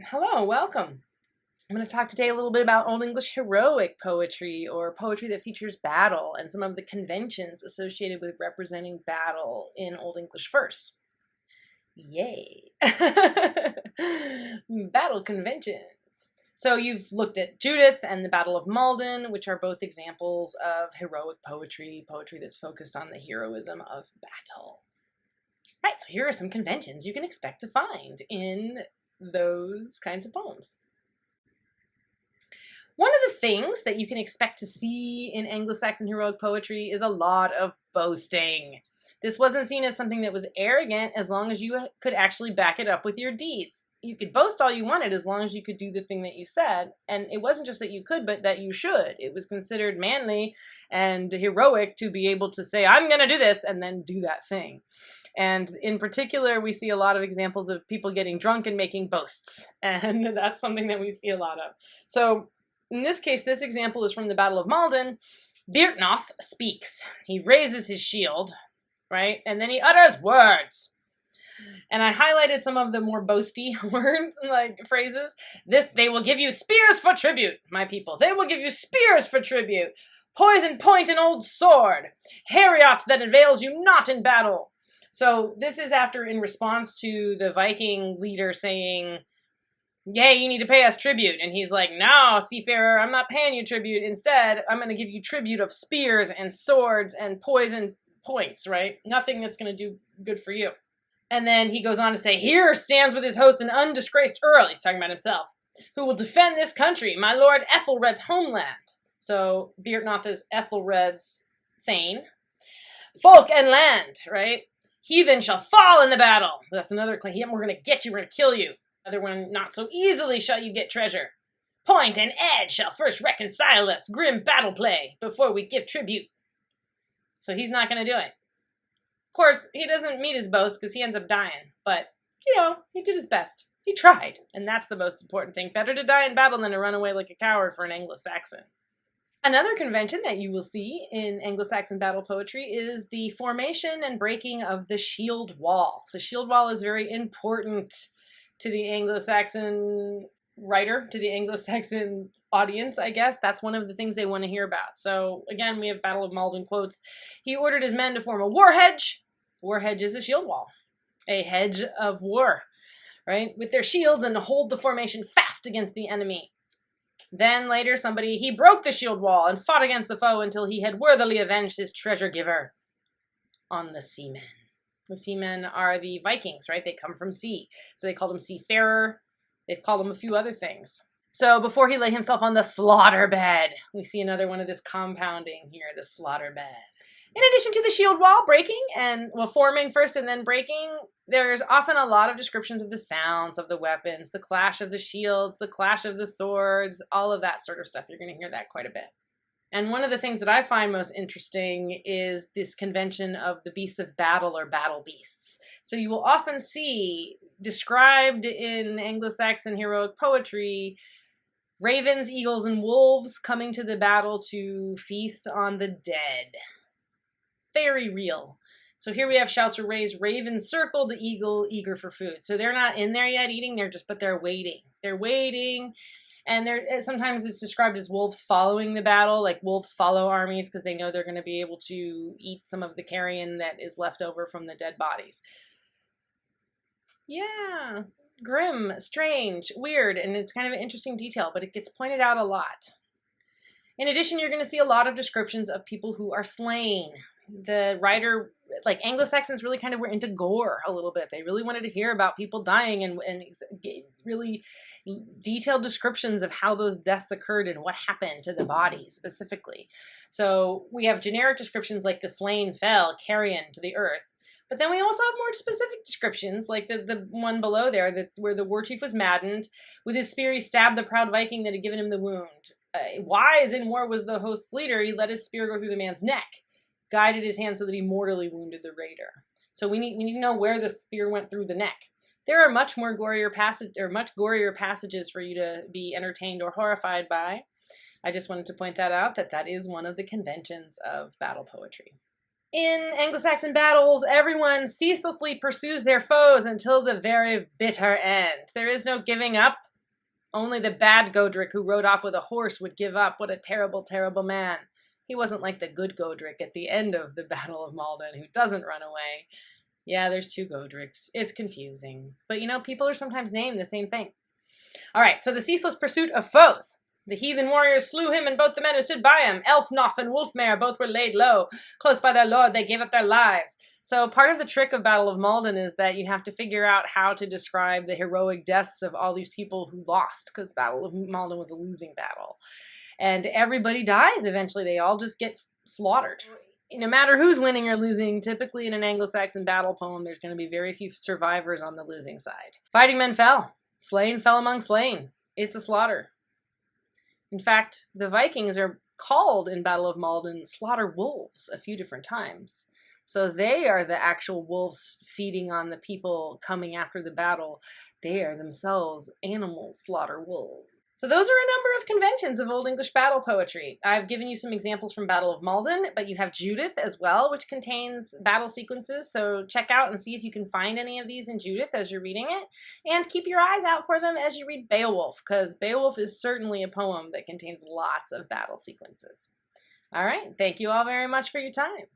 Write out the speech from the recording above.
Hello, welcome. I'm going to talk today a little bit about Old English heroic poetry, or poetry that features battle, and some of the conventions associated with representing battle in Old English verse. Yay! Battle conventions. So you've looked at Judith and the Battle of Malden, which are both examples of heroic poetry, poetry that's focused on the heroism of battle. Right, so here are some conventions you can expect to find in those kinds of poems. One of the things that you can expect to see in Anglo-Saxon heroic poetry is a lot of boasting. This wasn't seen as something that was arrogant as long as you could actually back it up with your deeds. You could boast all you wanted as long as you could do the thing that you said. And it wasn't just that you could, but that you should. It was considered manly and heroic to be able to say, I'm going to do this, and then do that thing. And in particular, we see a lot of examples of people getting drunk and making boasts. And that's something that we see a lot of. So in this case, this example is from the Battle of Malden. Beartnoth speaks. He raises his shield, right? And then he utters words. And I highlighted some of the more boasty words, like phrases. They will give you spears for tribute, my people. They will give you spears for tribute. Poison point and old sword. Heriot that avails you not in battle. So this is in response to the Viking leader saying, yay, you need to pay us tribute. And he's like, no, seafarer, I'm not paying you tribute. Instead, I'm going to give you tribute of spears and swords and poison points, right? Nothing that's going to do good for you. And then he goes on to say, here stands with his host an undisgraced earl, he's talking about himself, who will defend this country, my lord Ethelred's homeland. So Beartnoth is Ethelred's thane. Folk and land, right? Heathen shall fall in the battle. That's another claim. We're going to get you, we're going to kill you. Other one, not so easily shall you get treasure. Point and edge shall first reconcile us, grim battle play, before we give tribute. So he's not going to do it. Of course, he doesn't meet his boast because he ends up dying. But, he did his best. He tried. And that's the most important thing. Better to die in battle than to run away like a coward for an Anglo-Saxon. Another convention that you will see in Anglo-Saxon battle poetry is the formation and breaking of the shield wall. The shield wall is very important to the Anglo-Saxon writer, to the Anglo-Saxon audience, I guess. That's one of the things they want to hear about. So again, we have Battle of Malden quotes. He ordered his men to form a war hedge. War hedge is a shield wall, a hedge of war, right? With their shields and to hold the formation fast against the enemy. Then later he broke the shield wall and fought against the foe until he had worthily avenged his treasure giver on the seamen. The seamen are the Vikings, right? They come from sea. So they called him seafarer. They've called him a few other things. So before he lay himself on the slaughter bed, we see another one of this compounding here, the slaughter bed. In addition to the shield wall breaking forming first and then breaking, there's often a lot of descriptions of the sounds of the weapons, the clash of the shields, the clash of the swords, all of that sort of stuff. You're going to hear that quite a bit. And one of the things that I find most interesting is this convention of the beasts of battle or battle beasts. So you will often see described in Anglo-Saxon heroic poetry ravens, eagles, and wolves coming to the battle to feast on the dead. Very real. So here we have shouts were raised, ravens circle the eagle, eager for food. So they're not in there yet eating, but they're waiting. They're waiting. And sometimes it's described as wolves following the battle, like wolves follow armies because they know they're going to be able to eat some of the carrion that is left over from the dead bodies. Yeah, grim, strange, weird, and it's kind of an interesting detail, but it gets pointed out a lot. In addition, you're going to see a lot of descriptions of people who are slain. The writer, like Anglo-Saxons, really kind of were into gore a little bit. They really wanted to hear about people dying and really detailed descriptions of how those deaths occurred and what happened to the body specifically. So we have generic descriptions like the slain fell, carrion to the earth. But then we also have more specific descriptions, like the one below there, where the war chief was maddened. With his spear, he stabbed the proud Viking that had given him the wound. Wise in war was the host's leader. He let his spear go through the man's neck, guided his hand so that he mortally wounded the raider. So we need to know where the spear went through the neck. There are much gorier passages for you to be entertained or horrified by. I just wanted to point that out, that is one of the conventions of battle poetry. In Anglo-Saxon battles, everyone ceaselessly pursues their foes until the very bitter end. There is no giving up. Only the bad Godric who rode off with a horse would give up. What a terrible, terrible man. He wasn't like the good Godric at the end of the Battle of Maldon who doesn't run away. Yeah, there's two Godrics. It's confusing. But you know, people are sometimes named the same thing. All right, so the ceaseless pursuit of foes. The heathen warriors slew him, and both the men who stood by him, Elfnoth and Wulfmare, both were laid low. Close by their lord, they gave up their lives. So part of the trick of Battle of Maldon is that you have to figure out how to describe the heroic deaths of all these people who lost, because Battle of Maldon was a losing battle. And everybody dies eventually. They all just get slaughtered. No matter who's winning or losing, typically in an Anglo-Saxon battle poem, there's going to be very few survivors on the losing side. Fighting men fell. Slain fell among slain. It's a slaughter. In fact, the Vikings are called in Battle of Maldon slaughter wolves a few different times. So they are the actual wolves feeding on the people coming after the battle. They are themselves animal slaughter wolves. So those are a number of conventions of Old English battle poetry. I've given you some examples from Battle of Maldon, but you have Judith as well, which contains battle sequences. So check out and see if you can find any of these in Judith as you're reading it. And keep your eyes out for them as you read Beowulf, because Beowulf is certainly a poem that contains lots of battle sequences. All right, thank you all very much for your time.